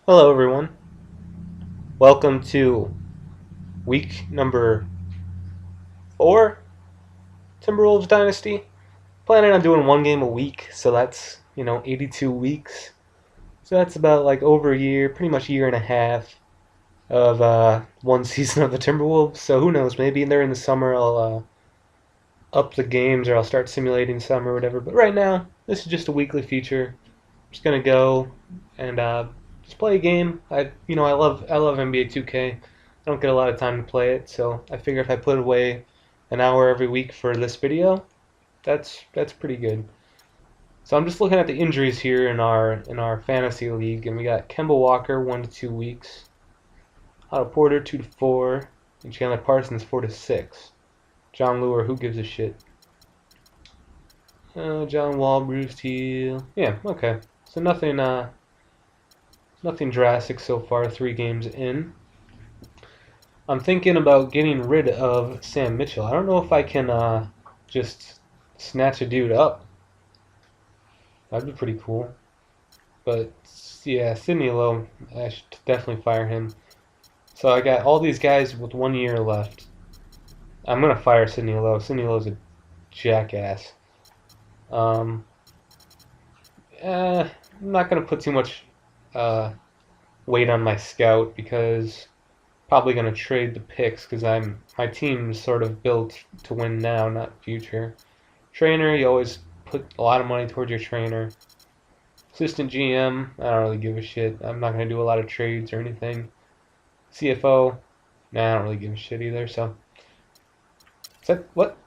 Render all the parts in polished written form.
Hello, everyone. Welcome to week number 4, Timberwolves Dynasty. Planning on doing one game a week, so that's 82 weeks. So that's about like over a year, pretty much a year and a half of one season of the Timberwolves. So who knows? Maybe they're in the summer. I'll up the games or I'll start simulating some or whatever. But right now, this is just a weekly feature. I'm just gonna go and just play a game. I love NBA 2K. I don't get a lot of time to play it, so I figure if I put away an hour every week for this video, that's pretty good. So I'm just looking at the injuries here in our fantasy league, and we got Kemba Walker 1 to 2 weeks, Otto Porter 2 to 4, and Chandler Parsons 4 to 6. John Lure, who gives a shit? John Wall, Bruce Teal. Yeah, okay. So nothing drastic so far. 3 games in. I'm thinking about getting rid of Sam Mitchell. I don't know if I can just snatch a dude up. That'd be pretty cool. But yeah, Sidney Lowe, I should definitely fire him. So I got all these guys with 1 year left. I'm gonna fire Sidney Lowe. Sidney Lowe's a jackass. Um, I'm not gonna put too much uh, weight on my scout because probably gonna trade the picks because my team's sort of built to win now, not future. Trainer, you always put a lot of money towards your trainer. Assistant GM, I don't really give a shit. I'm not gonna do a lot of trades or anything. CFO, nah, I don't really give a shit either. So, is that what?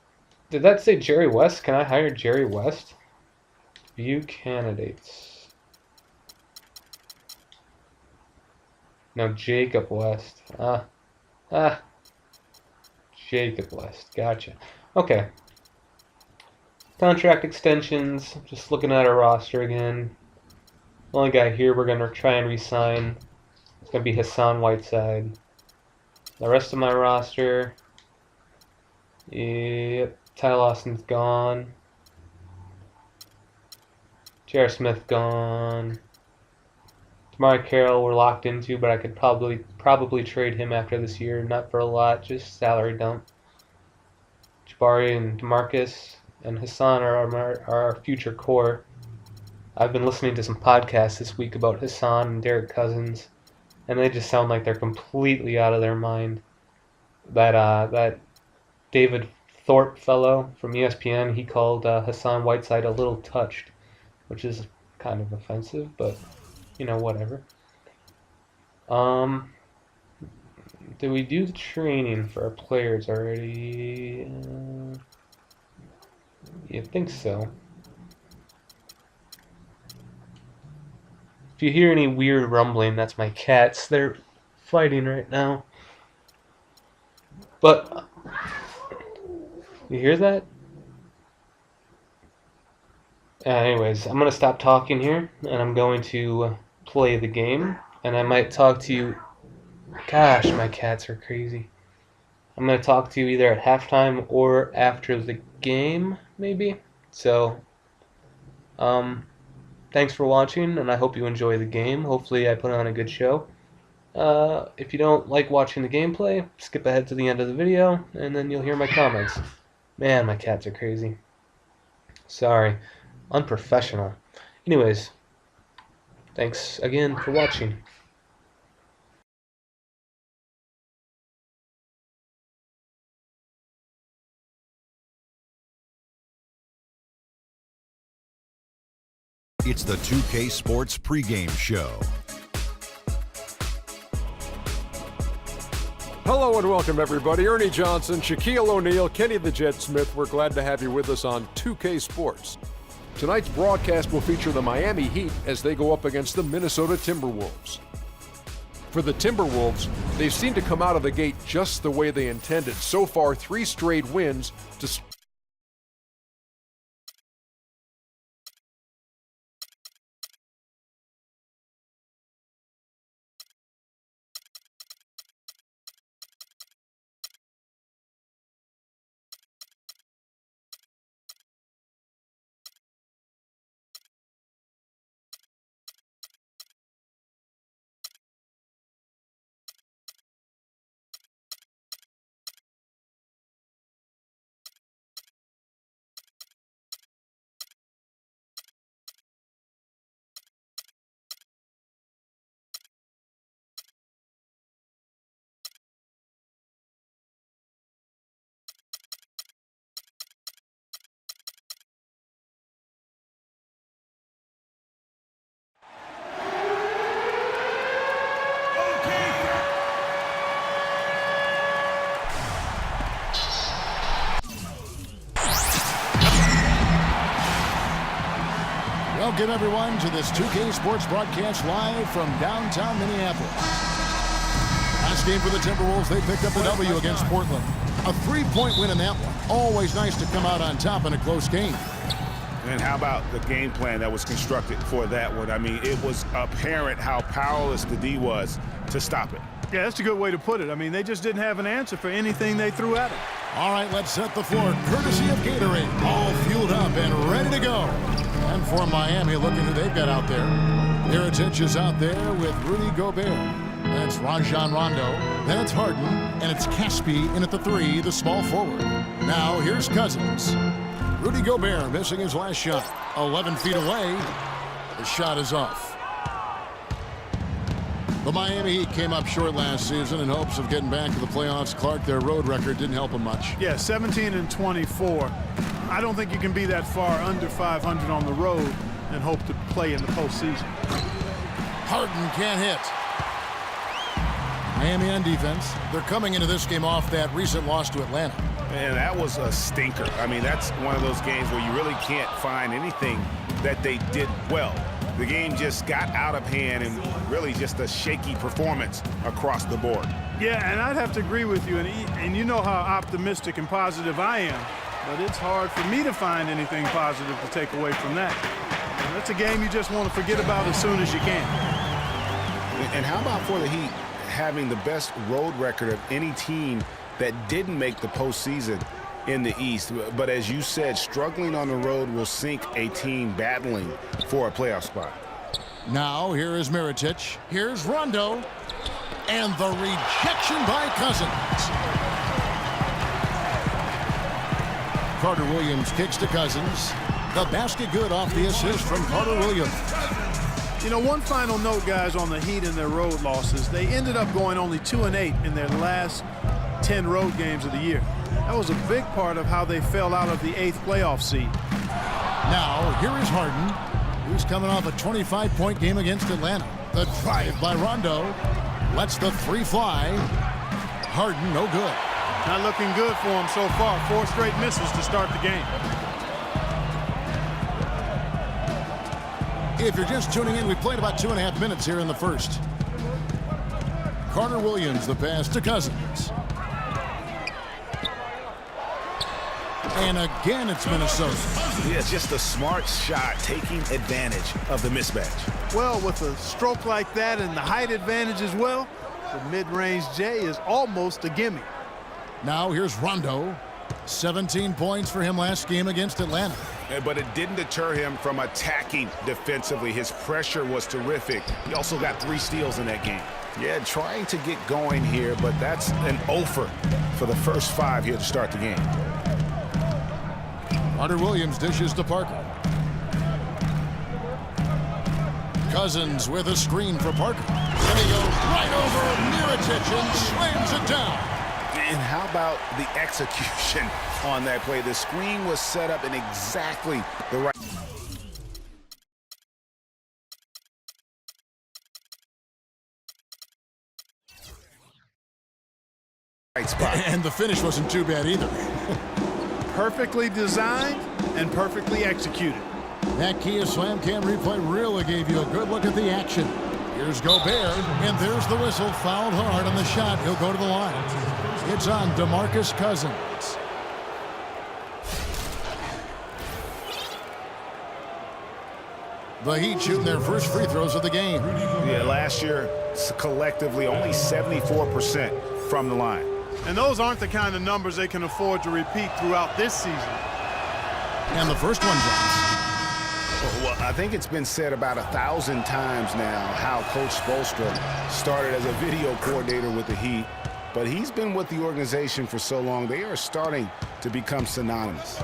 Did that say Jerry West? Can I hire Jerry West? View candidates. No, Jacob West. Ah, Jacob West. Gotcha. Okay. Contract extensions. Just looking at our roster again. The only guy here we're gonna try and re-sign is gonna be Hassan Whiteside. The rest of my roster, yep, Ty Lawson's gone. J.R. Smith gone. Jabari Carroll we're locked into, but I could probably trade him after this year. Not for a lot, just salary dump. Jabari and DeMarcus and Hassan are our future core. I've been listening to some podcasts this week about Hassan and Derek Cousins, and they just sound like they're completely out of their mind. That David Thorpe fellow from ESPN, he called Hassan Whiteside a little touched, which is kind of offensive, but whatever. Um, did we do the training for our players already? You think so? If you hear any weird rumbling, that's my cats. They're fighting right now. But you hear that? Anyways, I'm gonna stop talking here, and I'm going to play the game, and I might talk to you. Gosh, my cats are crazy. I'm gonna talk to you either at halftime or after the game, maybe. So, um, thanks for watching, and I hope you enjoy the game. Hopefully, I put on a good show. If you don't like watching the gameplay, skip ahead to the end of the video, and then you'll hear my comments. Man, my cats are crazy. Sorry. Unprofessional. Anyways, thanks again for watching. It's the 2K Sports pregame show. Hello and welcome, everybody. Ernie Johnson, Shaquille O'Neal, Kenny the Jet Smith. We're glad to have you with us on 2K Sports. Tonight's broadcast will feature the Miami Heat as they go up against the Minnesota Timberwolves. For the Timberwolves, they've seemed to come out of the gate just the way they intended. So far, 3 straight wins to Welcome, everyone, to this 2K Sports broadcast live from downtown Minneapolis. Last game for the Timberwolves, they picked up the W against Portland. A 3-point win in that one. Always nice to come out on top in a close game. And how about the game plan that was constructed for that one? I mean, it was apparent how powerless the D was to stop it. Yeah, that's a good way to put it. I mean, they just didn't have an answer for anything they threw at him. All right, let's set the floor. Courtesy of Gatorade. All fueled up and ready to go. And for Miami, look at who they've got out there. Mirotic is out there with Rudy Gobert. That's Rajon Rondo. Then it's Harden. And it's Caspi in at the 3, the small forward. Now, here's Cousins. Rudy Gobert missing his last shot. 11 feet away. The shot is off. The Miami Heat came up short last season in hopes of getting back to the playoffs. Clark, their road record didn't help them much. Yeah, 17-24. I don't think you can be that far under 500 on the road and hope to play in the postseason. Harden can't hit. Miami on defense. They're coming into this game off that recent loss to Atlanta. And that was a stinker. I mean, that's one of those games where you really can't find anything that they did well. The game just got out of hand and really just a shaky performance across the board. Yeah, and I'd have to agree with you. And you know how optimistic and positive I am. But it's hard for me to find anything positive to take away from that. And that's a game you just want to forget about as soon as you can. And how about for the Heat having the best road record of any team that didn't make the postseason in the East? But as you said, struggling on the road will sink a team battling for a playoff spot. Now, here is Mirotic. Here's Rondo. And the rejection by Cousins. Carter Williams kicks to Cousins. The basket good off the assist from Carter Williams. You know, one final note, guys, on the Heat and their road losses. They ended up going only 2-8 in their last 10 road games of the year. That was a big part of how they fell out of the 8th playoff seed. Now, here is Harden, who's coming off a 25-point game against Atlanta. The drive by Rondo lets the 3 fly. Harden, no good. Not looking good for him so far. 4 straight misses to start the game. If you're just tuning in, we played about 2.5 minutes here in the first. Carter Williams, the pass to Cousins. And again, it's Minnesota. Yeah, just a smart shot, taking advantage of the mismatch. Well, with a stroke like that and the height advantage as well, the mid-range J is almost a gimme. Now here's Rondo. 17 points for him last game against Atlanta. But it didn't deter him from attacking defensively. His pressure was terrific. He also got 3 steals in that game. Yeah, trying to get going here, but that's an offer for the first 5 here to start the game. Carter Williams dishes to Parker. Cousins with a screen for Parker. And he goes right over Mirotic and slams it down. And how about the execution on that play? The screen was set up in exactly the right spot. And the finish wasn't too bad either. Perfectly designed and perfectly executed. That Kia Slam Cam replay really gave you a good look at the action. Here's Gobert, and there's the whistle. Fouled hard on the shot. He'll go to the line. It's on DeMarcus Cousins. The Heat shooting their first free throws of the game. Yeah, last year, collectively, only 74% from the line. And those aren't the kind of numbers they can afford to repeat throughout this season. And the first one drops. Well, I think it's been said about 1,000 times now how Coach Spoelstra started as a video coordinator with the Heat, but he's been with the organization for so long, they are starting to become synonymous.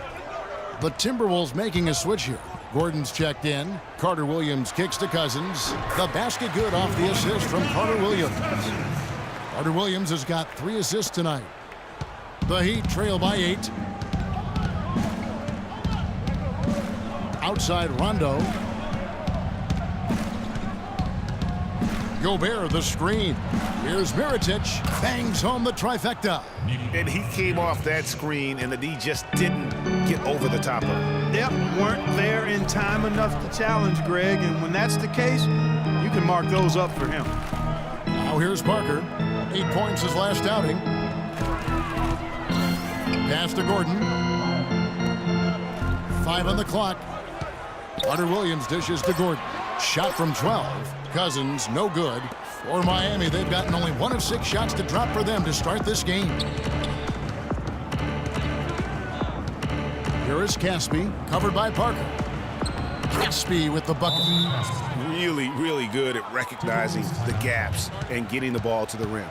The Timberwolves making a switch here. Gordon's checked in. Carter Williams kicks to Cousins. The basket good off the assist from Carter Williams. Carter Williams has got 3 assists tonight. The Heat trail by 8. Outside Rondo. Gobert the screen. Here's Mirotic. Bangs home the trifecta. And he came off that screen, and the D just didn't get over the top of it. Yep, weren't there in time enough to challenge Greg, and when that's the case, you can mark those up for him. Now here's Parker. 8 points his last outing. Pass to Gordon. 5 on the clock. Carter Williams dishes to Gordon. Shot from 12. Cousins, no good. For Miami, they've gotten only 1 of 6 shots to drop for them to start this game. Here is Caspi, covered by Parker. Caspi with the bucket. Really, really good at recognizing the gaps and getting the ball to the rim.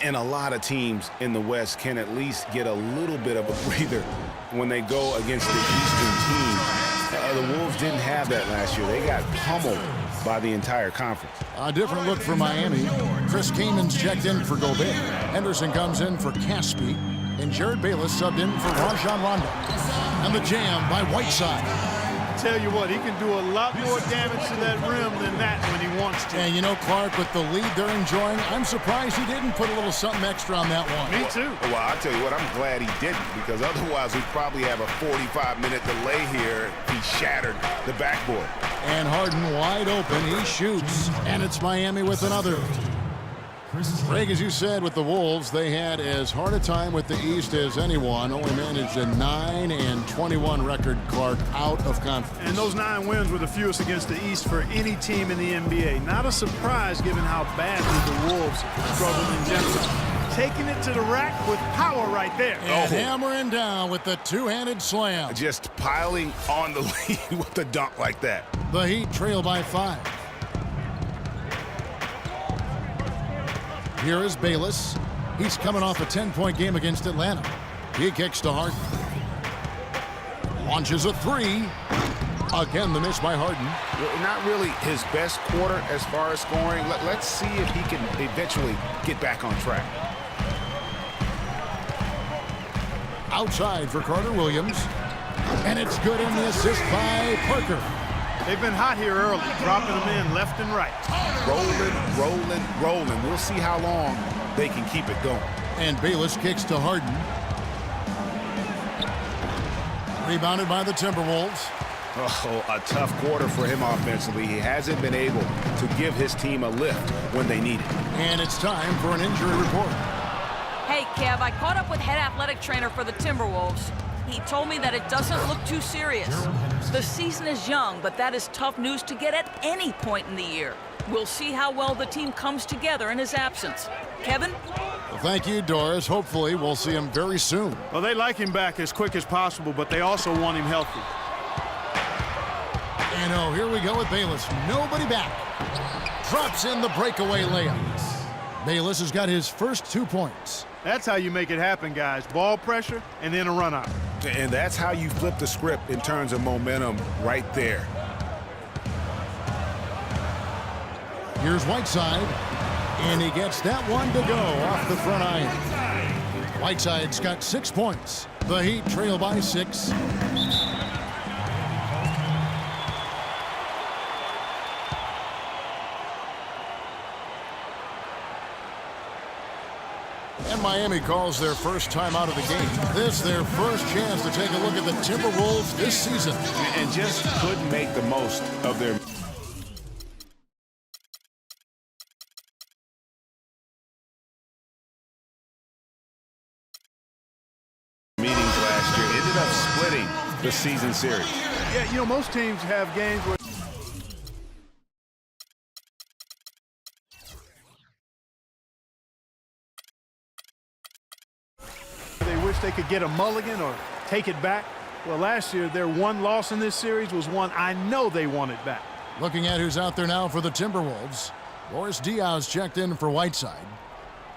And a lot of teams in the West can at least get a little bit of a breather when they go against the Eastern team. The Wolves didn't have that last year. They got pummeled by the entire conference. A different look for Miami. Chris Kamen's checked in for Gobert. Henderson comes in for Caspi. And Jared Bayless subbed in for Rajon Rondo. And the jam by Whiteside. Tell you what, he can do a lot more damage to that rim than that when he wants to. And you know, Clark, with the lead they're enjoying, I'm surprised he didn't put a little something extra on that one. Me too. Well, I'll tell you what, I'm glad he didn't, because otherwise we'd probably have a 45-minute delay here if he shattered the backboard. And Harden wide open, he shoots. And it's Miami with another. Greg, as you said, with the Wolves, they had as hard a time with the East as anyone. Only managed a 9-21 record, Clark, out of conference. And those 9 wins were the fewest against the East for any team in the NBA. Not a surprise given how badly the Wolves struggled in general. Taking it to the rack with power right there. And hammering down with the two-handed slam. Just piling on the lead with a dunk like that. The Heat trail by 5. Here is Bayless. He's coming off a 10-point game against Atlanta. He kicks to Harden. Launches a 3. Again, the miss by Harden. Not really his best quarter as far as scoring. Let's see if he can eventually get back on track. Outside for Carter Williams. And it's good in the assist by Parker. They've been hot here early, dropping them in left and right. Rolling. We'll see how long they can keep it going. And Bayless kicks to Harden. Rebounded by the Timberwolves. Oh, a tough quarter for him offensively. He hasn't been able to give his team a lift when they need it. And it's time for an injury report. Hey, Kev, I caught up with head athletic trainer for the Timberwolves. He told me that it doesn't look too serious. The season is young, but that is tough news to get at any point in the year. We'll see how well the team comes together in his absence. Kevin? Well, thank you, Doris. Hopefully, we'll see him very soon. Well, they like him back as quick as possible, but they also want him healthy. And oh, here we go with Bayless. Nobody back. Drops in the breakaway layup. Bayless has got his first 2 points. That's how you make it happen, guys. Ball pressure and then a run out. And that's how you flip the script in terms of momentum right there. Here's Whiteside. And he gets that one to go off the front iron. Whiteside's got 6 points. The Heat trail by 6. And Miami calls their first time out of the game. This their first chance to take a look at the Timberwolves this season. And just couldn't make the most of their meetings last year. Ended up splitting the season series. Yeah, you know, most teams have games where they wish they could get a mulligan or take it back. Well, last year, their one loss in this series was one I know they wanted back. Looking at who's out there now for the Timberwolves. Boris Diaz checked in for Whiteside.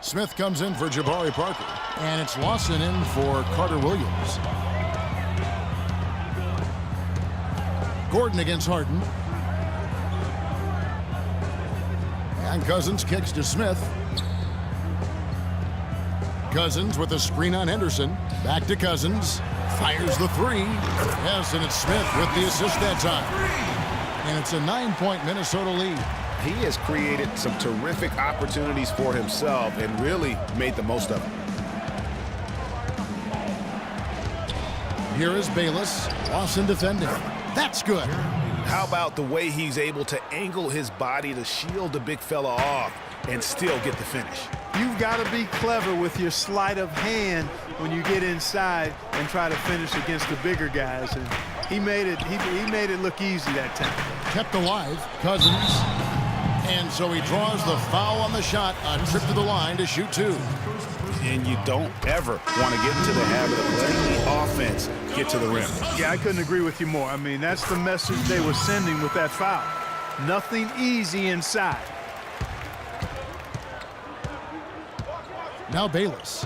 Smith comes in for Jabari Parker. And it's Lawson in for Carter Williams. Gordon against Harden. And Cousins kicks to Smith. Cousins with a screen on Henderson. Back to Cousins. Fires the 3. Yes, and it's Smith with the assist that time. And it's a 9-point Minnesota lead. He has created some terrific opportunities for himself and really made the most of it. Here is Bayless. Lawson defending. That's good. How about the way he's able to angle his body to shield the big fella off and still get the finish? You've got to be clever with your sleight of hand when you get inside and try to finish against the bigger guys. And he made it look easy that time. Kept alive. Cousins. And so he draws the foul on the shot. A trip to the line to shoot two. And you don't ever want to get into the habit of letting the offense get to the rim. Yeah, I couldn't agree with you more. I mean, that's the message they were sending with that foul. Nothing easy inside. Now Bayless.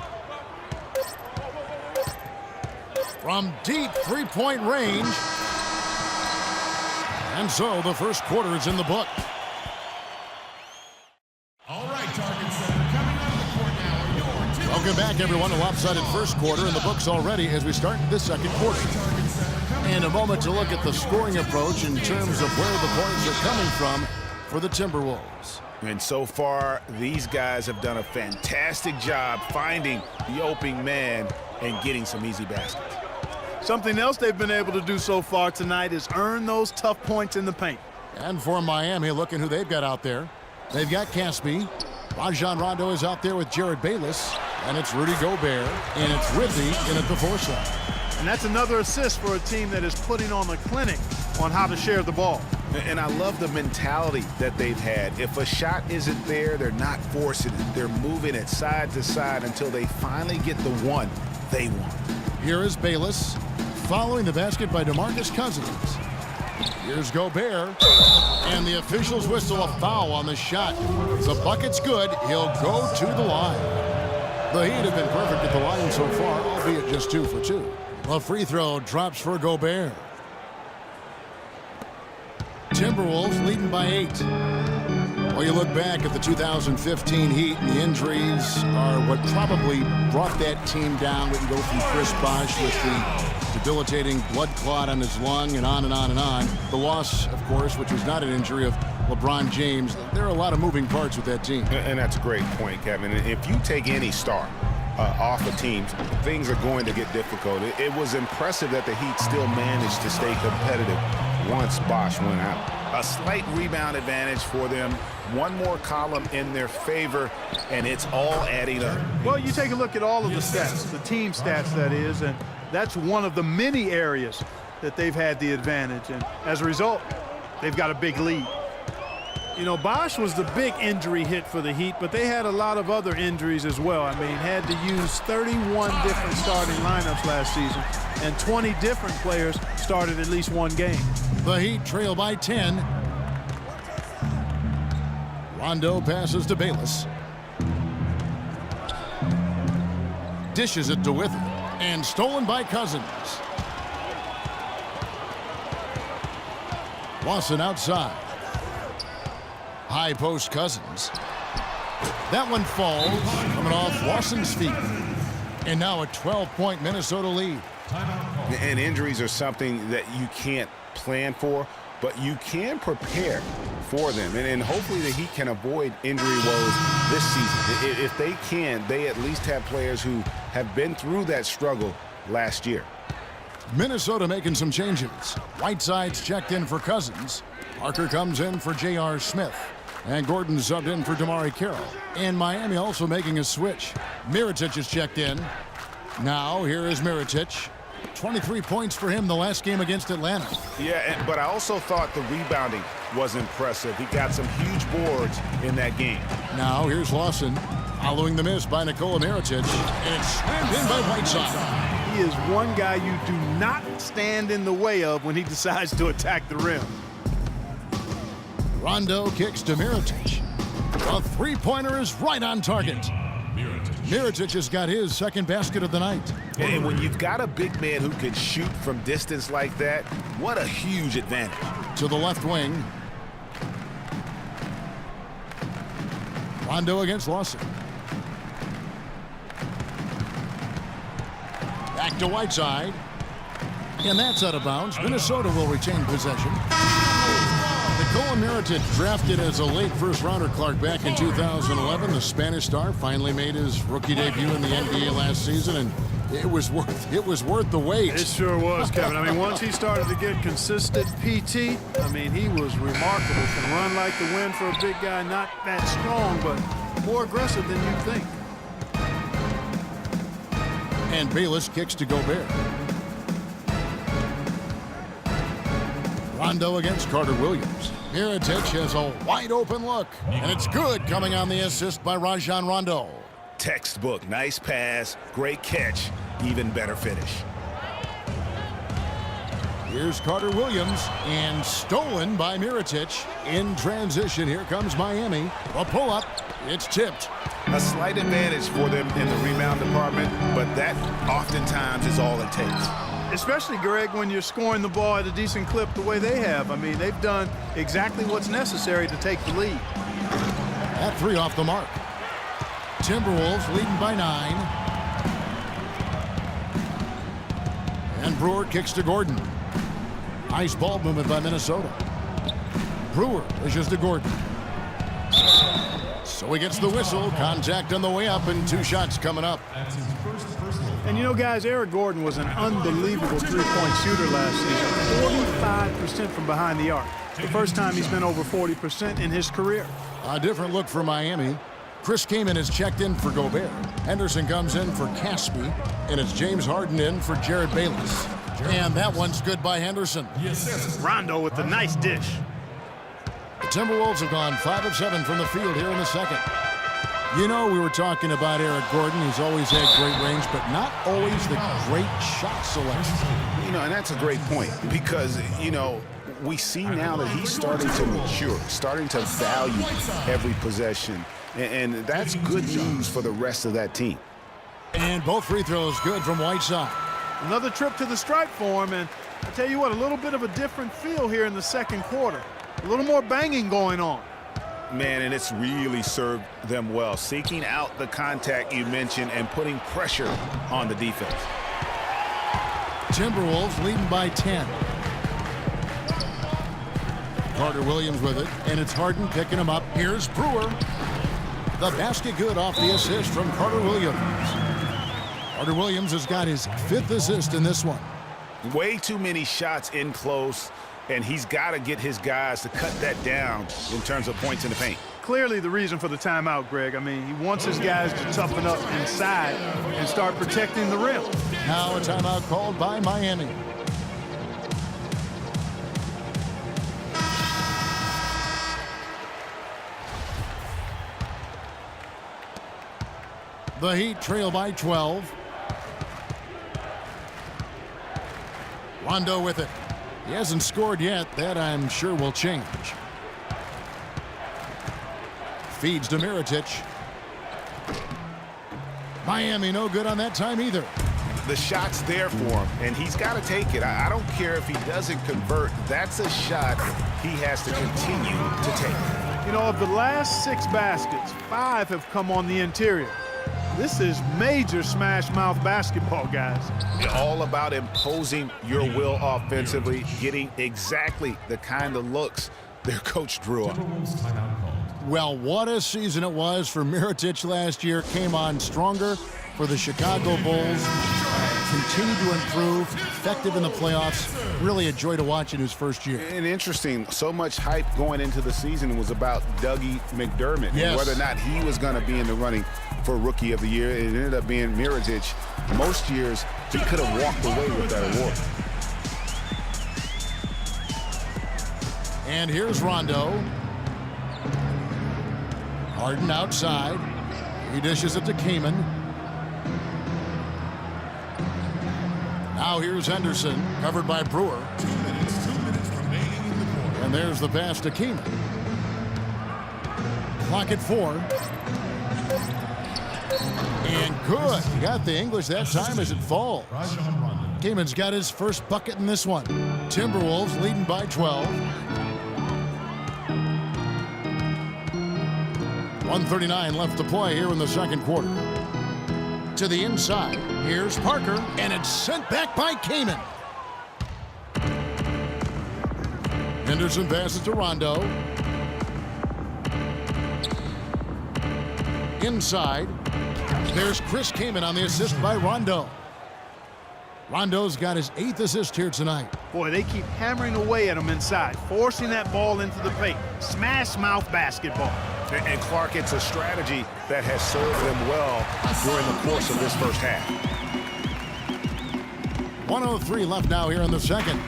From deep three-point range. And so the first quarter is in the book. Welcome back, everyone, to lopsided first quarter in the books already as we start this second quarter. In a moment to look at the scoring approach in terms of where the points are coming from for the Timberwolves. And so far, these guys have done a fantastic job finding the opening man and getting some easy baskets. Something else they've been able to do so far tonight is earn those tough points in the paint. And for Miami, looking who they've got out there. They've got Caspi. Rajon Rondo is out there with Jared Bayless. And it's Rudy Gobert. And it's Ridley in at the foresight. And that's another assist for a team that is putting on a clinic on how to share the ball. And I love the mentality that they've had. If a shot isn't there, they're not forcing it. They're moving it side to side until they finally get the one they want. Here is Bayless. Following the basket by DeMarcus Cousins. Here's Gobert. And the officials whistle a foul on the shot. The bucket's good. He'll go to the line. The Heat have been perfect at the line so far, albeit just 2 for 2. A free throw drops for Gobert. Timberwolves leading by 8. Well, you look back at the 2015 Heat, and the injuries are what probably brought that team down. We can go from Chris Bosh with the debilitating blood clot on his lung and on and on and on. The loss, of course, which was not an injury, of LeBron James. There are a lot of moving parts with that team. And that's a great point, Kevin. If you take any star off of teams, things are going to get difficult. It was impressive that the Heat still managed to stay competitive once Bosh went out. A slight rebound advantage for them. One more column in their favor, and it's all adding up. Well, you take a look at all of the stats, the team stats, that is, and that's one of the many areas that they've had the advantage. And as a result, they've got a big lead. You know, Bosh was the big injury hit for the Heat, but they had a lot of other injuries as well. I mean, had to use 31 different starting lineups last season, and 20 different players started at least one game. The Heat trail by 10. Rondo passes to Bayless. Dishes it to Wither. And stolen by Cousins. Lawson outside. High post Cousins. That one falls, coming off Lawson's feet. And now a 12-point Minnesota lead. And injuries are something that you can't plan for, but you can prepare for them. And hopefully the Heat can avoid injury woes this season. If they can, they at least have players who have been through that struggle last year. Minnesota making some changes. Whiteside's checked in for Cousins. Parker comes in for J.R. Smith. And Gordon subbed in for Damari Carroll. And Miami also making a switch. Mirotic is checked in. Now here is Mirotic. 23 points for him the last game against Atlanta. Yeah, but I also thought the rebounding was impressive. He got some huge boards in that game. Now here's Lawson. Following the miss by Nikola Mirotic. And it's slammed in by Whiteside. He is one guy you do not stand in the way of when he decides to attack the rim. Rondo kicks to Mirotic. A three-pointer is right on target. Mirotic has got his second basket of the night. And when you've got a big man who can shoot from distance like that, what a huge advantage. To the left wing. Rondo against Lawson. Back to Whiteside. And that's out of bounds. Minnesota will retain possession. Nikola Well, Mirotic, drafted as a late first-rounder, Clark, back in 2011. The Spanish star finally made his rookie debut in the NBA last season, and it was worth the wait. It sure was, Kevin. I mean, once he started to get consistent PT, I mean, he was remarkable. Can run like the wind for a big guy, not that strong, but more aggressive than you'd think. And Bayless kicks to Gobert. Rondo against Carter Williams. Mirotic has a wide-open look, and it's good, coming on the assist by Rajon Rondo. Textbook, nice pass, great catch, even better finish. Here's Carter Williams, and stolen by Mirotic. In transition, here comes Miami. A pull-up, it's tipped. A slight advantage for them in the rebound department, but that oftentimes is all it takes. Especially, Greg, when you're scoring the ball at a decent clip the way they have. I mean, they've done exactly what's necessary to take the lead. That three off the mark. Timberwolves leading by 9. And Brewer kicks to Gordon. Nice ball movement by Minnesota. Brewer pushes to Gordon. So he gets the whistle. Contact on the way up, and 2 shots coming up. And you know, guys, Eric Gordon was an unbelievable three-point shooter last season. 45% from behind the arc. The first time he's been over 40% in his career. A different look for Miami. Chris Kaman is checked in for Gobert. Henderson comes in for Caspi, and it's James Harden in for Jared Bayless. And that one's good by Henderson. Rondo with the nice dish. The Timberwolves have gone 5 of 7 from the field here in the second. You know, we were talking about Eric Gordon. He's always had great range, but not always the great shot selection. You know, and that's a great point because, you know, we see now that he's starting to mature, starting to value every possession. And that's good news for the rest of that team. And both free throws good from Whiteside. Another trip to the stripe for him, and I tell you what, a little bit of a different feel here in the second quarter. A little more banging going on. Man, and it's really served them well, seeking out the contact you mentioned and putting pressure on the defense. Timberwolves leading by 10. Carter Williams with it, and it's Harden picking him up. Here's Brewer. The basket good off the assist from Carter Williams. Carter Williams has got his 5th assist in this one. Way too many shots in close, and he's got to get his guys to cut that down in terms of points in the paint. Clearly the reason for the timeout, Greg. I mean, he wants his guys to toughen up inside and start protecting the rim. Now a timeout called by Miami. The Heat trail by 12. Rondo with it. He hasn't scored yet. That, I'm sure, will change. Feeds to Mirotic. Miami no good on that time either. The shot's there for him, and he's got to take it. I don't care if he doesn't convert. That's a shot he has to continue to take. You know, of the last 6 baskets, 5 have come on the interior. This is major smash-mouth basketball, guys. All about imposing your will offensively, getting exactly the kind of looks their coach drew up. Well, what a season it was for Mirotic last year. Came on stronger for the Chicago Bulls. Continued to improve, effective in the playoffs. Really a joy to watch in his first year. And interesting, so much hype going into the season was about Dougie McDermott. Yes. And whether or not he was going to be in the running for Rookie of the Year. It ended up being Mirotic. Most years, he could have walked away with that award. And here's Rondo. Harden outside. He dishes it to Kaman. Now here's Henderson, covered by Brewer. 2 minutes remaining in the quarter. And there's the pass to Kaman. Clock at 4. And good. He got the English that time as it falls. Kaman's got his first bucket in this one. Timberwolves leading by 12. 1:39 left to play here in the second quarter. To the inside, here's Parker, and it's sent back by Kaman. Henderson passes to Rondo. Inside. There's Chris Kaman on the assist by Rondo. Rondo's got his 8th assist here tonight. Boy, they keep hammering away at him inside, forcing that ball into the paint. Smash mouth basketball. And Clark, it's a strategy that has served them well during the course of this first half. 1:03 left now here in the second.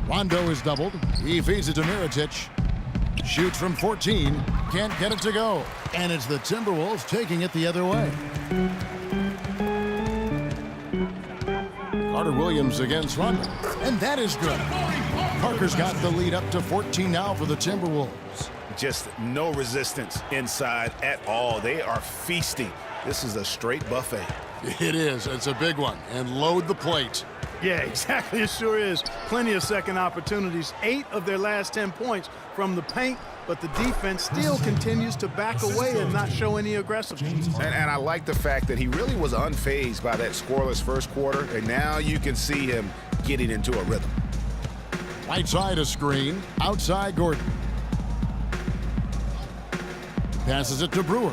Rondo is doubled. He feeds it to Mirotic. Shoots from 14. Can't get it to go. And it's the Timberwolves taking it the other way. Carter Williams against Rondo. And that is good. Parker's got the lead up to 14 now for the Timberwolves. Just no resistance inside at all. They are feasting. This is a straight buffet. It is. It's a big one. And load the plate. Yeah, exactly. It sure is. Plenty of second opportunities. 8 of their last 10 points from the paint, but the defense still continues to back away and not show any aggressiveness. And I like the fact that he really was unfazed by that scoreless first quarter, and now you can see him getting into a rhythm. Whiteside a screen. Outside Gordon. Passes it to Brewer.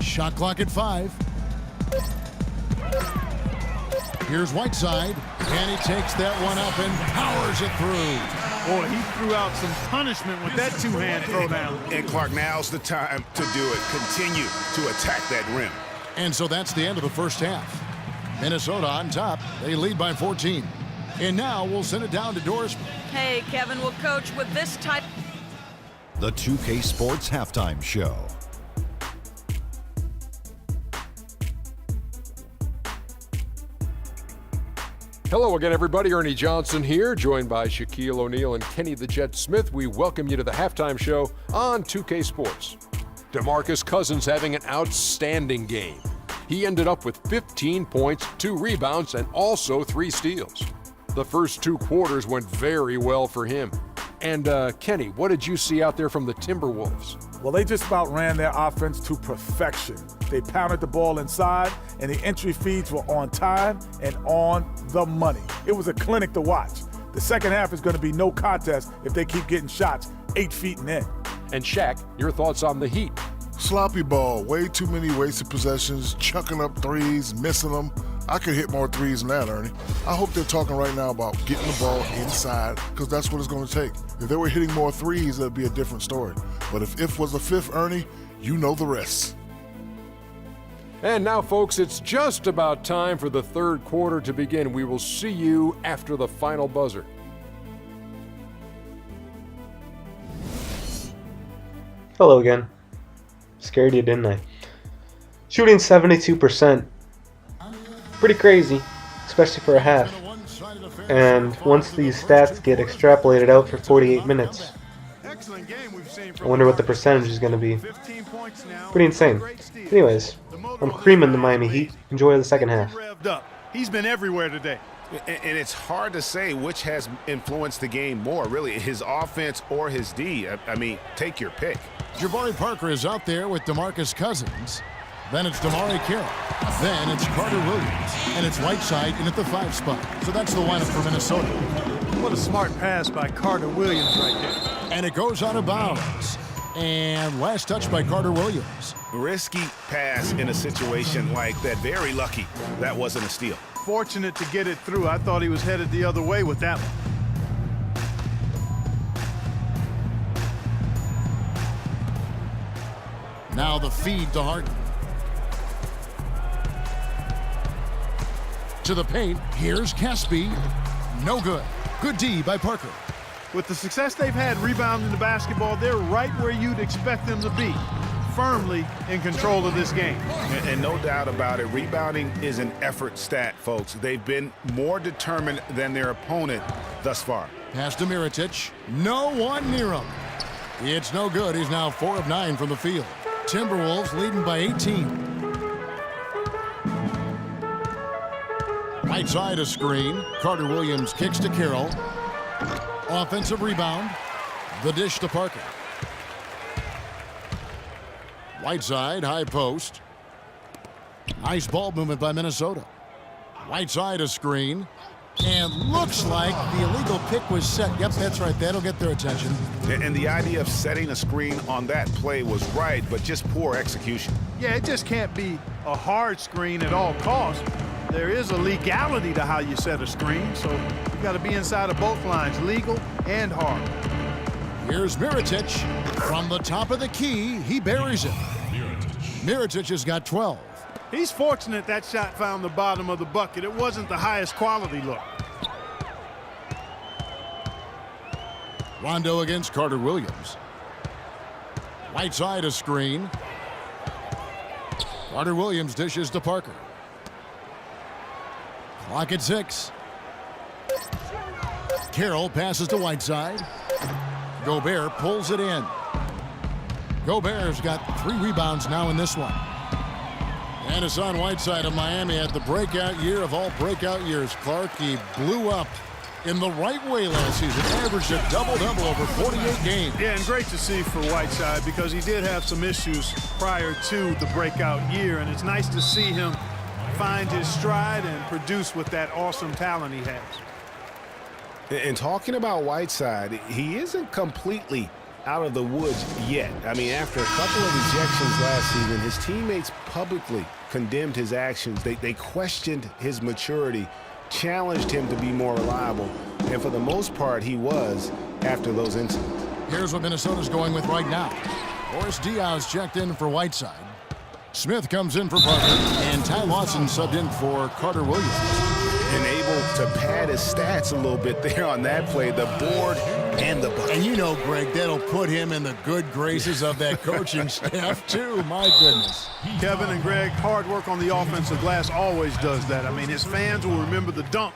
Shot clock at 5. Here's Whiteside, and he takes that one up and powers it through. Boy, he threw out some punishment with that two-hand throwdown. And Clark, now's the time to do it. Continue to attack that rim. And so that's the end of the first half. Minnesota on top. They lead by 14. And now we'll send it down to Doris. Hey, Kevin, well, Coach, with this type... The 2K Sports Halftime Show. Hello again, everybody. Ernie Johnson here, joined by Shaquille O'Neal and Kenny the Jet Smith. We welcome you to the halftime show on 2K Sports. DeMarcus Cousins having an outstanding game. He ended up with 15 points, 2 rebounds, and also 3 steals. The first 2 quarters went very well for him. And Kenny, what did you see out there from the Timberwolves? Well, they just about ran their offense to perfection. They pounded the ball inside, and the entry feeds were on time and on the money. It was a clinic to watch. The second half is going to be no contest if they keep getting shots 8 feet and in. And Shaq, your thoughts on the Heat? Sloppy ball, way too many wasted possessions, chucking up threes, missing them. I could hit more threes than that, Ernie. I hope they're talking right now about getting the ball inside, because that's what it's going to take. If they were hitting more threes, that'd be a different story. But if was a fifth, Ernie, you know the rest. And now, folks, it's just about time for the third quarter to begin. We will see you after the final buzzer. Hello again. Scared you, didn't I? Shooting 72%. Pretty crazy, especially for a half. And once these stats get extrapolated out for 48 minutes, I wonder what the percentage is going to be. Pretty insane. Anyways, I'm creaming the Miami Heat. Enjoy the second half. He's been everywhere today. And it's hard to say which has influenced the game more, really, his offense or his D. I mean, take your pick. Jabari Parker is out there with DeMarcus Cousins. Then it's Damari Carroll. Then it's Carter Williams. And it's Whiteside in at the 5 spot. So that's the lineup for Minnesota. What a smart pass by Carter Williams right there. And it goes out of bounds. And last touch by Carter Williams. Risky pass in a situation like that. Very lucky that wasn't a steal. Fortunate to get it through. I thought he was headed the other way with that one. Now the feed to Harden. To the paint, here's Caspi. No good. Good D by Parker. With the success they've had rebounding the basketball, they're right where you'd expect them to be. Firmly in control of this game. And no doubt about it, rebounding is an effort stat, folks. They've been more determined than their opponent thus far. Pass to Mirotic. No one near him. It's no good. He's now 4 of 9 from the field. Timberwolves leading by 18. Whiteside a screen. Carter Williams kicks to Carroll. Offensive rebound. The dish to Parker. Whiteside, high post. Nice ball movement by Minnesota. Whiteside, a screen. And looks like the illegal pick was set. Yep, that's right. That'll get their attention. And the idea of setting a screen on that play was right, but just poor execution. Yeah, it just can't be a hard screen at all costs. There is a legality to how you set a screen, so you've got to be inside of both lines, legal and hard. Here's Mirotic. From the top of the key, he buries it. Mirotic has got 12. He's fortunate that shot found the bottom of the bucket. It wasn't the highest quality look. Rondo against Carter Williams. Whiteside, a screen. Carter Williams dishes to Parker. Clock at 6. Carroll passes to Whiteside. Gobert pulls it in. Gobert's got 3 rebounds now in this one. And Hassan Whiteside of Miami had the breakout year of all breakout years. Clark, he blew up in the right way last season. Averaged a double-double over 48 games. Yeah, and great to see for Whiteside because he did have some issues prior to the breakout year. And it's nice to see him find his stride and produce with that awesome talent he has. And talking about Whiteside, he isn't completely out of the woods yet. I mean, after a couple of ejections last season, his teammates publicly condemned his actions. They questioned his maturity, challenged him to be more reliable, and for the most part, he was after those incidents. Here's what Minnesota's going with right now. Boris Diaz checked in for Whiteside. Smith comes in for Parker, and Ty Lawson subbed in for Carter Williams. And able to pad his stats a little bit there on that play, the board and the bucket. And you know, Greg, that'll put him in the good graces of that coaching staff, too. My goodness. Kevin and Greg, hard work on the offensive glass always does that. I mean, his fans will remember the dunk,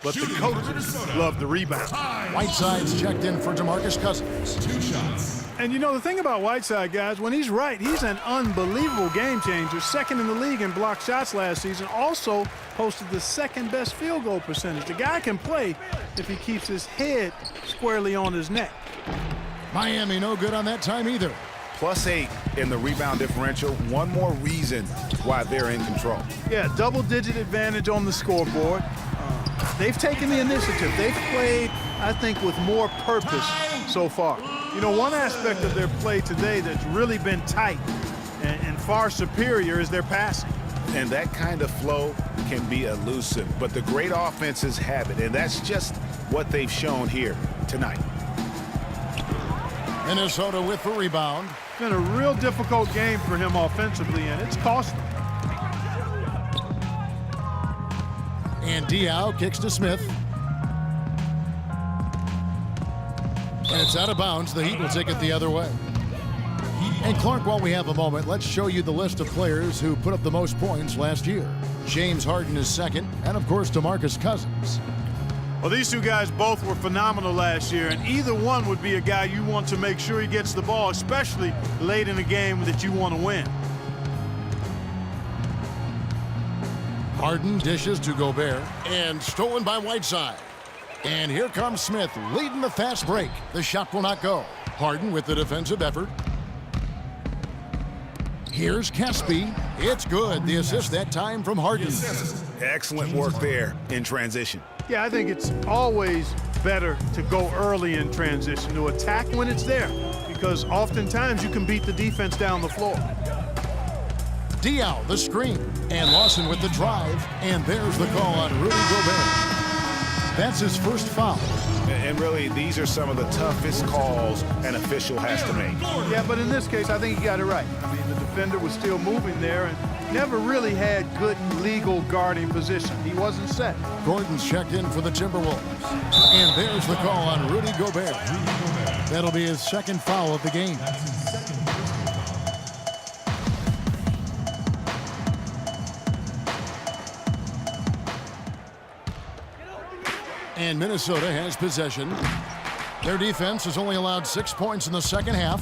but the coaches love the rebound. Whiteside's checked in for DeMarcus Cousins. 2 shots. And you know, the thing about Whiteside, guys, when he's right, he's an unbelievable game changer. Second in the league in blocked shots last season. Also posted the second best field goal percentage. The guy can play if he keeps his head squarely on his neck. Miami no good on that time either. +8 in the rebound differential. One more reason why they're in control. Yeah, double-digit advantage on the scoreboard. They've taken the initiative. They've played, I think, with more purpose so far. You know, one aspect of their play today that's really been tight and far superior is their passing. And that kind of flow can be elusive, but the great offenses have it, and that's just what they've shown here tonight. Minnesota with the rebound. It's been a real difficult game for him offensively, and it's costly. And Diao kicks to Smith. And it's out of bounds. The Heat will take it the other way. And Clark, while we have a moment, let's show you the list of players who put up the most points last year. James Harden is second, and of course DeMarcus Cousins. Well, these two guys both were phenomenal last year, and either one would be a guy you want to make sure he gets the ball, especially late in a game that you want to win. Harden dishes to Gobert, and stolen by Whiteside. And here comes Smith, leading the fast break. The shot will not go. Harden with the defensive effort. Here's Caspi. It's good. The assist that time from Harden. Excellent work there in transition. Yeah, I think it's always better to go early in transition, to attack when it's there, because oftentimes you can beat the defense down the floor. Diao, the screen, and Lawson with the drive, and there's the call on Rudy Gobert. That's his first foul. And really, these are some of the toughest calls an official has to make. Yeah, but in this case, I think he got it right. I mean, the defender was still moving there and never really had good legal guarding position. He wasn't set. Gordon's checked in for the Timberwolves. And there's the call on Rudy Gobert. That'll be his second foul of the game. And Minnesota has possession. Their defense has only allowed 6 points in the second half.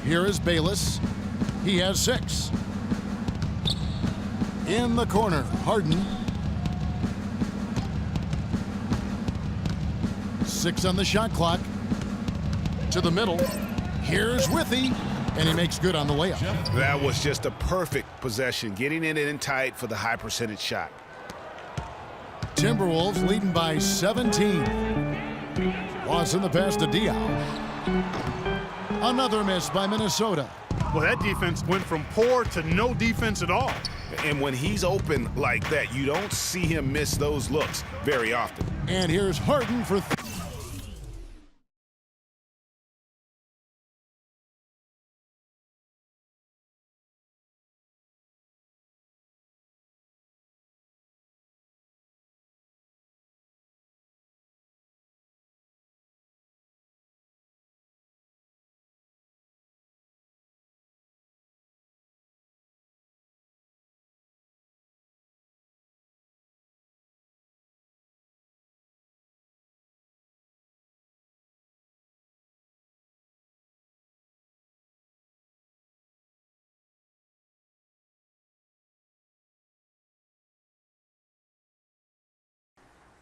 Here is Bayless. He has 6. In the corner, Harden. 6 on the shot clock. To the middle. Here's Withy, and he makes good on the layup. That was just a perfect possession, getting it in tight for the high percentage shot. Timberwolves leading by 17. Watson the pass to Diaw. Another miss by Minnesota. Well, that defense went from poor to no defense at all. And when he's open like that, you don't see him miss those looks very often. And here's Harden for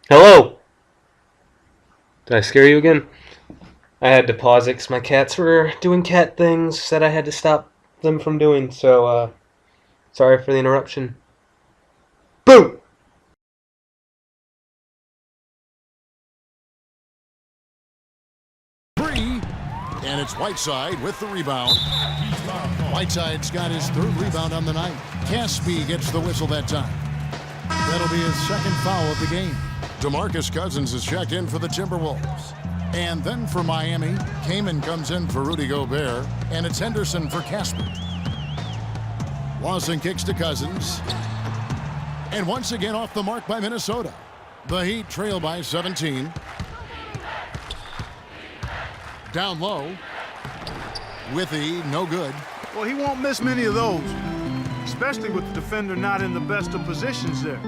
Hello! Did I scare you again? I had to pause it because my cats were doing cat things that I had to stop them from doing, so, sorry for the interruption. Boom! three, and it's Whiteside with the rebound. Whiteside's got his third rebound on the night. Caspi gets the whistle that time. That'll be his second foul of the game. DeMarcus Cousins is checked in for the Timberwolves. And then for Miami, Kaman comes in for Rudy Gobert, and it's Henderson for Casper. Watson kicks to Cousins. And once again off the mark by Minnesota. The Heat trail by 17. Down low. Withy, no good. Well, he won't miss many of those, especially with the defender not in the best of positions there.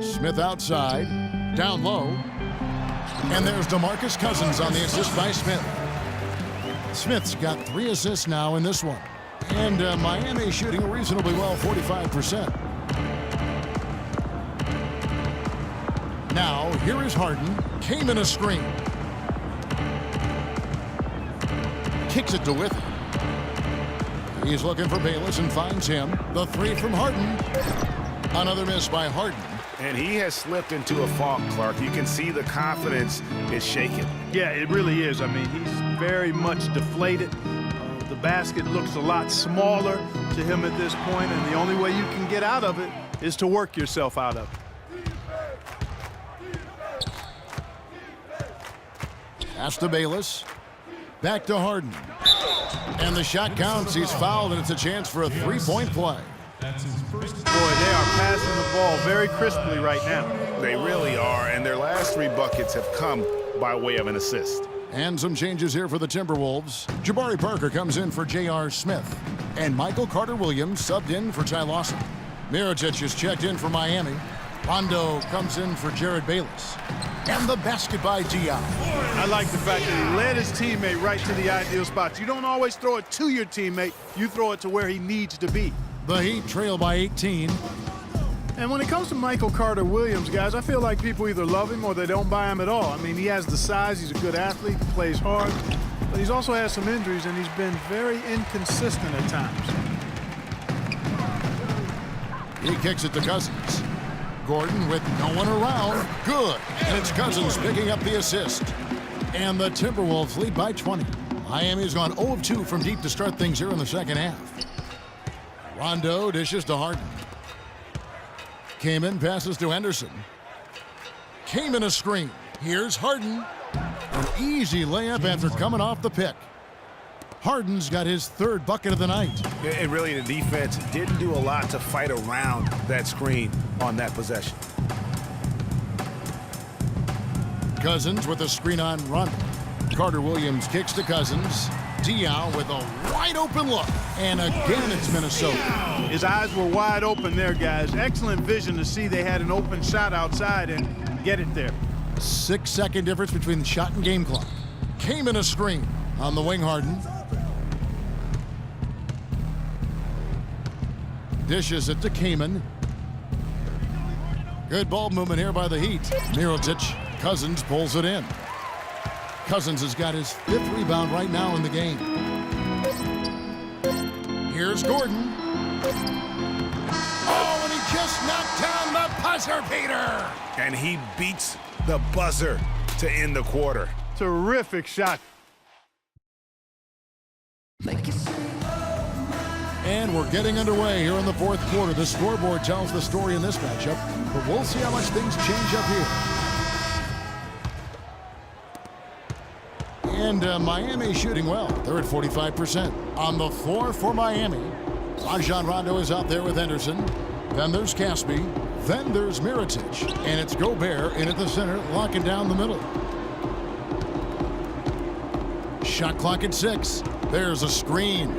Smith outside, down low, and there's DeMarcus Cousins on the assist by Smith. Smith's got 3 assists now in this one, and Miami shooting reasonably well, 45%. Now, here is Harden, came in a screen. Kicks it to Withy. He's looking for Bayless and finds him. The 3 from Harden. Another miss by Harden. And he has slipped into a fog, Clark. You can see the confidence is shaken. Yeah, it really is. I mean, he's very much deflated. The basket looks a lot smaller to him at this point, and the only way you can get out of it is to work yourself out of it. Pass to Bayless. Back to Harden. And the shot counts. He's fouled, and it's a chance for a 3-point play. Boy, they are passing the ball very crisply right now. They really are, and their last 3 buckets have come by way of an assist. And some changes here for the Timberwolves. Jabari Parker comes in for J.R. Smith. And Michael Carter-Williams subbed in for Ty Lawson. Mirotic is checked in for Miami. Rondo comes in for Jared Bayless. And the basket by Diaw. I like the fact that he led his teammate right to the ideal spots. You don't always throw it to your teammate. You throw it to where he needs to be. The Heat trail by 18. And when it comes to Michael Carter-Williams, guys, I feel like people either love him or they don't buy him at all. I mean, he has the size, he's a good athlete, plays hard, but he's also had some injuries, and he's been very inconsistent at times. He kicks it to Cousins. Gordon with no one around. Good. And it's Cousins picking up the assist. And the Timberwolves lead by 20. Miami's gone 0 of 2 from deep to start things here in the second half. Rondo dishes to Harden. Kaman passes to Henderson. Kaman a screen. Here's Harden. An easy layup after coming off the pick. Harden's got his 3rd bucket of the night. And really, the defense didn't do a lot to fight around that screen on that possession. Cousins with a screen on Rondo. Carter-Williams kicks to Cousins. Diaw with a wide-open look. And again, it's Minnesota. His eyes were wide open there, guys. Excellent vision to see they had an open shot outside and get it there. 6-second difference between the shot and game clock. Came in a screen on the wing. Harden dishes it to Kaman. Good ball movement here by the Heat. Mirotic. Cousins pulls it in. Cousins has got his 5th rebound right now in the game. Here's Gordon. Oh, and he just knocked down the buzzer beater. And he beats the buzzer to end the quarter. Terrific shot. And we're getting underway here in the 4th quarter. The scoreboard tells the story in this matchup, but we'll see how much things change up here. And Miami shooting well. They're at 45%. On the floor for Miami, Rajon Rondo is out there with Henderson. Then there's Caspi. Then there's Mirotic. And it's Gobert in at the center, locking down the middle. Shot clock at 6. There's a screen.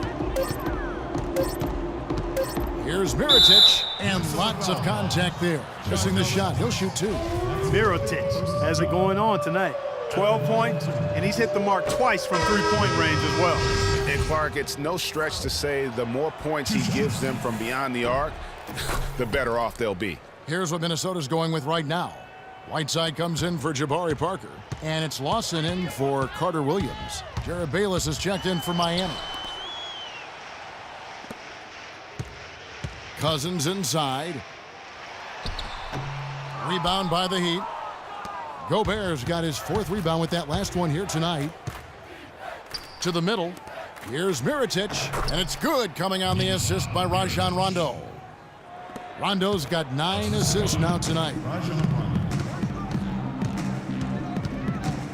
Here's Mirotic, and lots of contact there. Missing the shot. He'll shoot 2. Mirotic has it going on tonight. 12 points, and he's hit the mark twice from three-point range as well. And Clark, it's no stretch to say the more points he gives them from beyond the arc, the better off they'll be. Here's what Minnesota's going with right now. Whiteside comes in for Jabari Parker, and it's Lawson in for Carter Williams. Jared Bayless has checked in for Miami. Cousins inside. Rebound by the Heat. Gobert's got his 4th rebound with that last one here tonight. To the middle. Here's Mirotic, and it's good, coming on the assist by Rajon Rondo. Rondo's got 9 assists now tonight.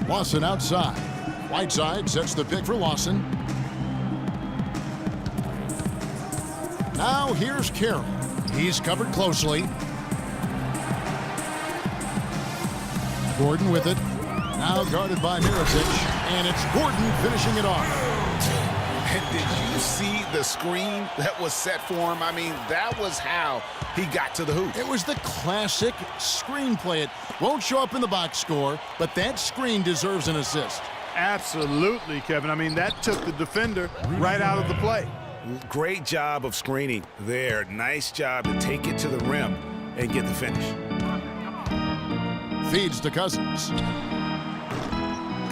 Lawson outside. Whiteside sets the pick for Lawson. Now here's Carroll. He's covered closely. Gordon with it. Now guarded by Mirotic. And it's Gordon finishing it off. And did you see the screen that was set for him? I mean, that was how he got to the hoop. It was the classic screenplay. It won't show up in the box score, but that screen deserves an assist. Absolutely, Kevin. I mean, that took the defender right out of the play. Great job of screening there. Nice job to take it to the rim and get the finish. Feeds to Cousins.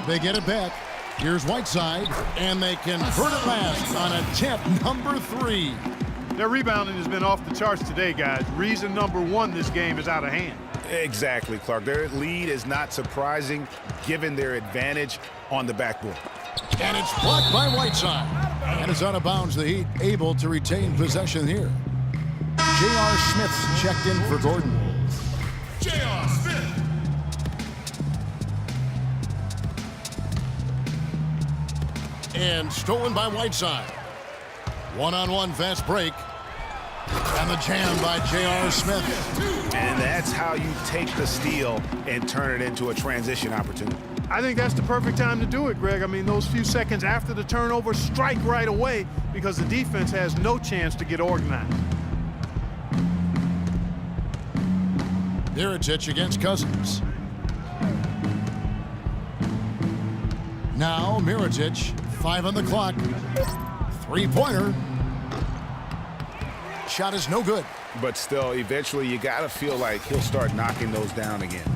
They get it back. Here's Whiteside, and they convert it last on attempt number 3. Their rebounding has been off the charts today, guys. Reason number 1, this game is out of hand. Exactly, Clark. Their lead is not surprising given their advantage on the backboard. And it's blocked by Whiteside. And it's out of bounds. The Heat able to retain possession here. J.R. Smith's checked in for Gordon. J.R. Smith. And stolen by Whiteside. One-on-one fast break. And the jam by J.R. Smith. And that's how you take the steal and turn it into a transition opportunity. I think that's the perfect time to do it, Greg. I mean, those few seconds after the turnover, strike right away because the defense has no chance to get organized. Mirotic against Cousins. Now Mirotic, 5 on the clock. 3-pointer. Shot is no good. But still, eventually you got to feel like he'll start knocking those down again.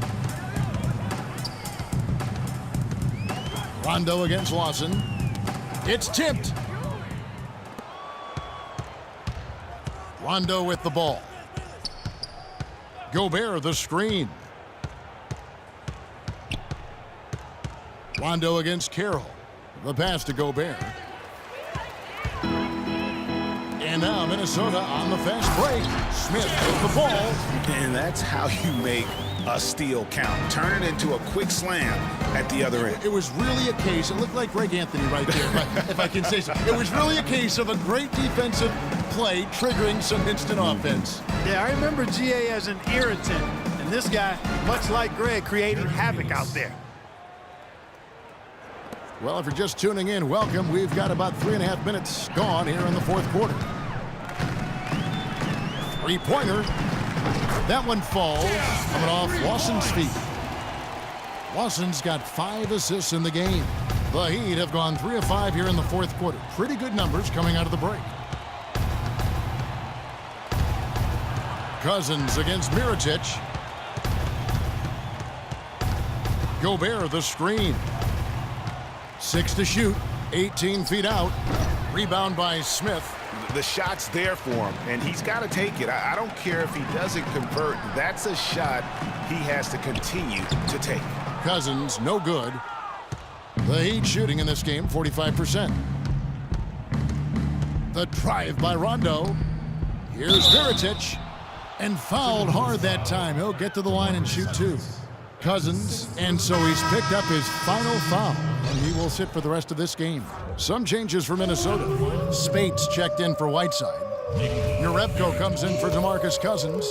Rondo against Lawson. It's tipped. Rondo with the ball. Gobert the screen. Rondo against Carroll. The pass to Gobert. And now Minnesota on the fast break. Smith with the ball. And that's how you make a steal count. Turn it into a quick slam at the other end. It was really a case, it looked like Greg Anthony right there, if I can say so. It was really a case of a great defensive play triggering some instant offense. Yeah, I remember GA as an irritant, and this guy, much like Greg, creating havoc out there. Well, if you're just tuning in, welcome. We've got about 3.5 minutes gone here in the 4th quarter. 3-pointer. That one falls, coming off Lawson's feet. Lawson's got 5 assists in the game. The Heat have gone 3 of 5 here in the 4th quarter. Pretty good numbers coming out of the break. Cousins against Mirotic. Gobert the screen. 6 to shoot, 18 feet out. Rebound by Smith. The shot's there for him, and he's got to take it. I don't care if he doesn't convert. That's a shot he has to continue to take. Cousins, no good. The Heat shooting in this game, 45%. The drive by Rondo. Here's Mirotic. And fouled hard that time. He'll get to the line and shoot 2. Cousins, and so he's picked up his final foul, and he will sit for the rest of this game. Some changes for Minnesota. Spates checked in for Whiteside. Jerebko comes in for DeMarcus Cousins,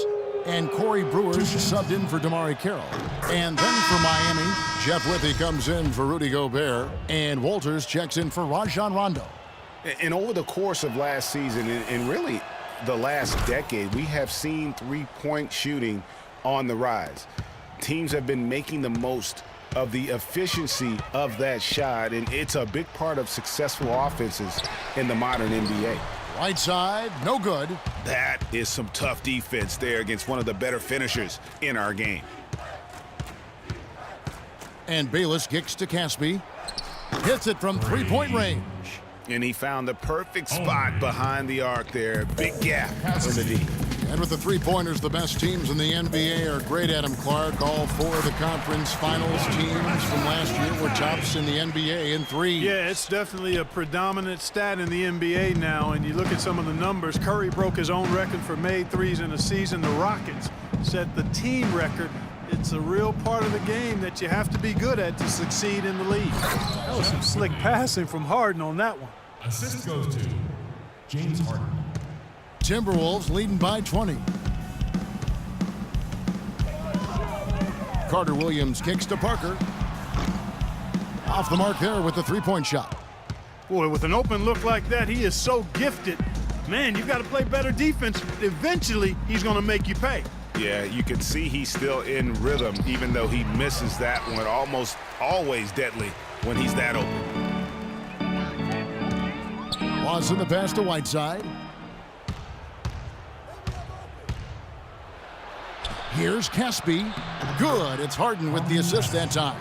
and Corey Brewers subbed in for Damari Carroll. And then for Miami, Jeff Withey comes in for Rudy Gobert, and Walters checks in for Rajon Rondo. And over the course of last season, and really the last decade, we have seen three-point shooting on the rise. Teams have been making the most of the efficiency of that shot, and it's a big part of successful offenses in the modern NBA. Whiteside, no good. That is some tough defense there against one of the better finishers in our game. And Bayless kicks to Caspi. Hits it from three-point range. And he found the perfect spot behind the arc there. Big gap in the D. And with the three-pointers, the best teams in the NBA are great, Adam Clark. All 4 of the conference finals teams from last year were tops in the NBA in 3. Yeah, it's definitely a predominant stat in the NBA now. And you look at some of the numbers. Curry broke his own record for made threes in a season. The Rockets set the team record. It's a real part of the game that you have to be good at to succeed in the league. That was some slick passing from Harden on that one. Assist goes to James Harden. Timberwolves leading by 20. Carter Williams kicks to Parker. Off the mark there with the three-point shot. Boy, with an open look like that, he is so gifted. Man, you've got to play better defense. Eventually, he's going to make you pay. Yeah, you can see he's still in rhythm, even though he misses that one. Almost always deadly when he's that open. Watson the pass to Whiteside. Here's Caspi. Good. It's Harden with the assist that time.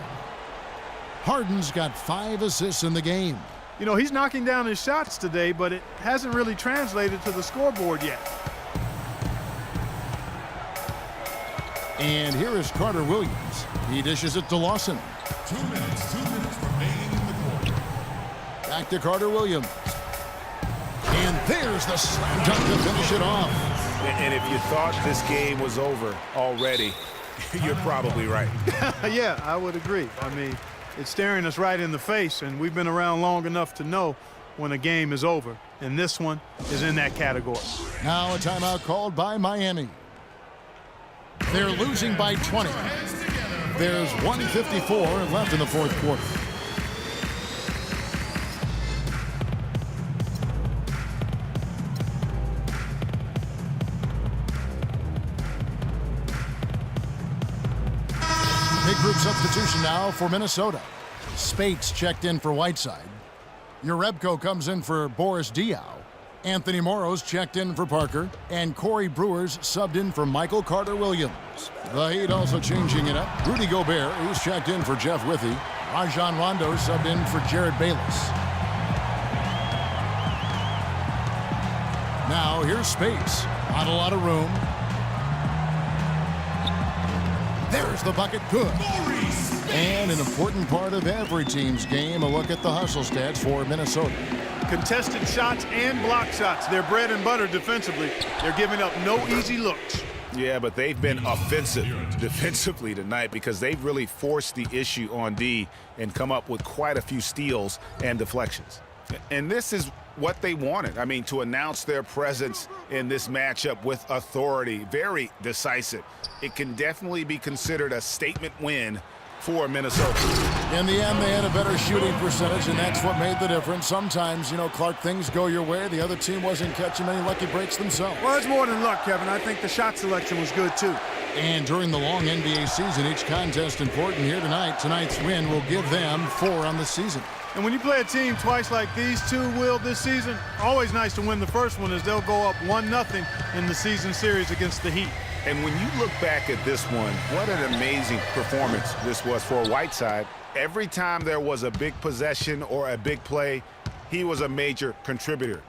Harden's got 5 assists in the game. You know, he's knocking down his shots today, but it hasn't really translated to the scoreboard yet. And here is Carter Williams. He dishes it to Lawson. 2 minutes remaining in the quarter. Back to Carter Williams. And there's the slam dunk to finish it off. And if you thought this game was over already, you're probably right. Yeah, I would agree. I mean, it's staring us right in the face, and we've been around long enough to know when a game is over. And this one is in that category. Now a timeout called by Miami. They're losing by 20. There's 1:54 left in the fourth quarter. Big group substitution now for Minnesota. Spates checked in for Whiteside. Jerebko comes in for Boris Diaw. Anthony Morrow's checked in for Parker, and Corey Brewers subbed in for Michael Carter Williams. The Heat also changing it up. Rudy Gobert, who's checked in for Jeff Withey. Rajon Rondo subbed in for Jared Bayless. Now here's Spates. Not a lot of room. There's the bucket, good. And an important part of every team's game, a look at the hustle stats for Minnesota. Contested shots and block shots. They're bread and butter defensively. They're giving up no easy looks. Yeah, but they've been offensive defensively tonight because they've really forced the issue on D and come up with quite a few steals and deflections. And this is what they wanted. I mean, to announce their presence in this matchup with authority, very decisive. It can definitely be considered a statement win for Minnesota. In the end, they had a better shooting percentage, and that's what made the difference. Sometimes, you know, Clark, things go your way. The other team wasn't catching many lucky breaks themselves. Well, it's more than luck, Kevin. I think the shot selection was good, too. And during the long NBA season, each contest important here tonight. Tonight's win will give them 4 on the season. And when you play a team twice like these two will this season, always nice to win the first one as they'll go up 1-0 in the season series against the Heat. And when you look back at this one, what an amazing performance this was for Whiteside. Every time there was a big possession or a big play, he was a major contributor.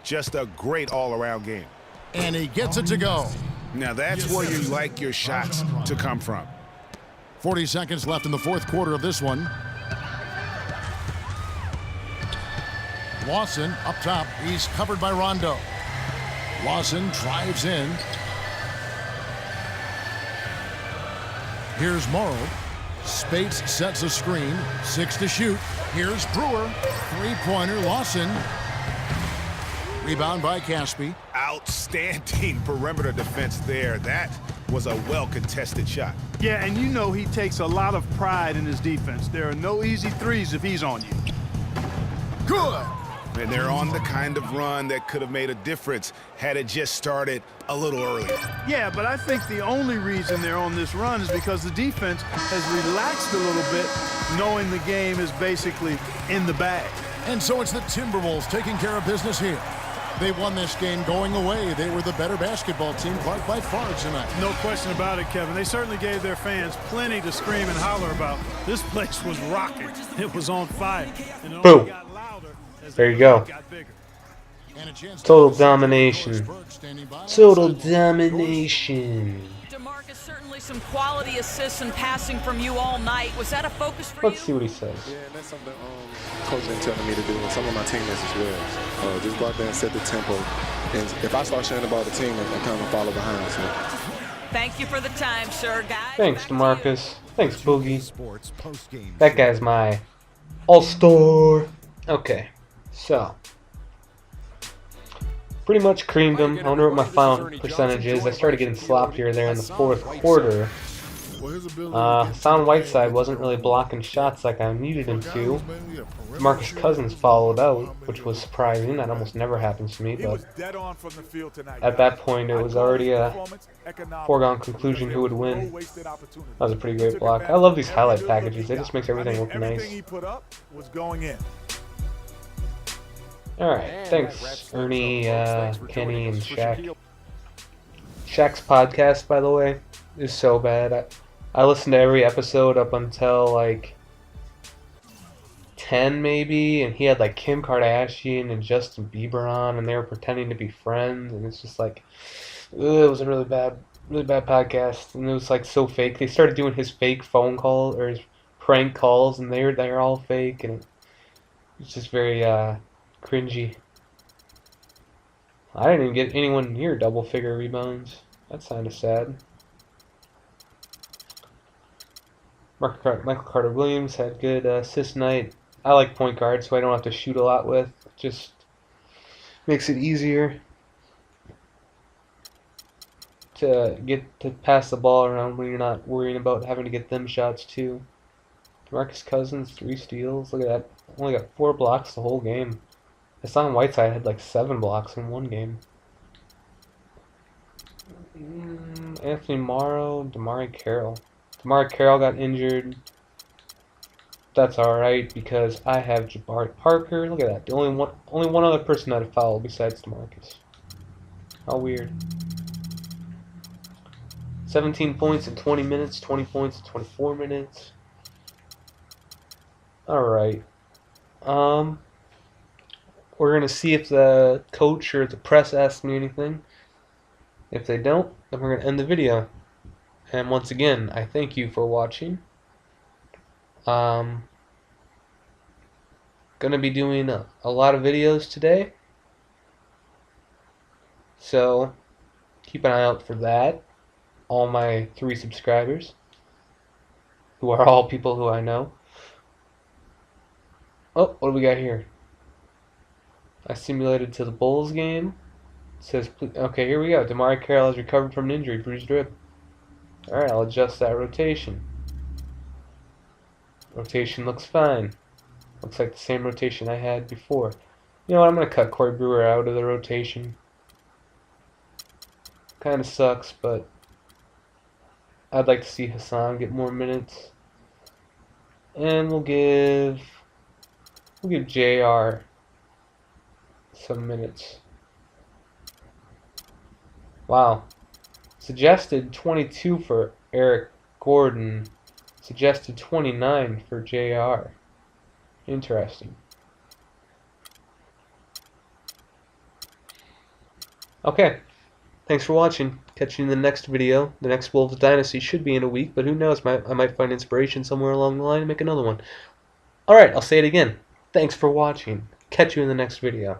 Just a great all-around game. And he gets it to go. Now that's where you like your shots to come from. 40 seconds left in the fourth quarter of this one. Lawson up top. He's covered by Rondo. Lawson drives in. Here's Morrow. Spates sets a screen. 6 to shoot. Here's Brewer. Three-pointer. Lawson. Rebound by Caspi. Outstanding perimeter defense there. That was a well-contested shot. Yeah, and you know he takes a lot of pride in his defense. There are no easy threes if he's on you. Good. And they're on the kind of run that could have made a difference had it just started a little earlier. Yeah, but I think the only reason they're on this run is because the defense has relaxed a little bit, knowing the game is basically in the bag. And so it's the Timberwolves taking care of business here. They won this game going away. They were the better basketball team, Clark, by far tonight. No question about it, Kevin. They certainly gave their fans plenty to scream and holler about. This place was rocking. It was on fire. And it only got louder as there you go. got bigger. Total domination. Total domination. DeMarcus, certainly some quality assists and passing from you all night. Was that a focus for Let's see what he says. Yeah, and that's something coach been telling me to do, and some of my teammates as well. Just go out there and set the tempo. And if I start sharing the ball, the team will kind of follow behind. So. Thank you for the time, sir, guys. Thanks, DeMarcus. Thanks, Boogie. That guy's my all-star. Okay, so pretty much creamed him. I wonder what my final percentage is. I started getting slopped here there in the fourth quarter. Hassan Whiteside wasn't really blocking shots like I needed him to. Marcus Cousins followed out, which was surprising. That almost never happens to me, but at that point it was already a foregone conclusion who would win. That was a pretty great block. I love these highlight packages. It just makes everything look nice. Alright, thanks Ernie, Kenny, and Shaq. Shaq's podcast, by the way, is so bad. I listened to every episode up until like 10 maybe, and he had like Kim Kardashian and Justin Bieber on, and they were pretending to be friends, and it's just like, ugh, it was a really bad podcast, and it was like so fake. They started doing his fake phone call or his prank calls, and they're all fake, and it's just very cringy. I didn't even get anyone near double figure rebounds. That's kind of sad. Michael Carter-Williams had good assist night. I like point guard, so I don't have to shoot a lot with. It just makes it easier to get to pass the ball around when you're not worrying about having to get them shots too. DeMarcus Cousins, 3 steals. Look at that. Only got 4 blocks the whole game. Hassan Whiteside had like 7 blocks in one game. Anthony Morrow, DeMari Carroll. DeMari Carroll got injured. That's alright because I have Jabari Parker. Look at that. The only one other person that I fouled besides DeMarcus. How weird. 17 points in 20 minutes, 20 points in 24 minutes. Alright. We're gonna see if the coach or the press asks me anything. If they don't, then we're gonna end the video. And once again, I thank you for watching. Gonna be doing a lot of videos today, so keep an eye out for that. All my 3 subscribers, who are all people who I know. Oh, what do we got here? I simulated to the Bulls game. It says, okay, here we go. DeMari Carroll has recovered from an injury, bruised rib. Alright, I'll adjust that rotation. Rotation looks fine. Looks like the same rotation I had before. You know what, I'm going to cut Corey Brewer out of the rotation. Kind of sucks, but I'd like to see Hassan get more minutes. And we'll give JR some minutes. Wow. Suggested 22 for Eric Gordon. Suggested 29 for JR. Interesting. Okay. Thanks for watching. Catch you in the next video. The next Wolves Dynasty should be in a week, but who knows? I might find inspiration somewhere along the line and make another one. Alright, I'll say it again. Thanks for watching. Catch you in the next video.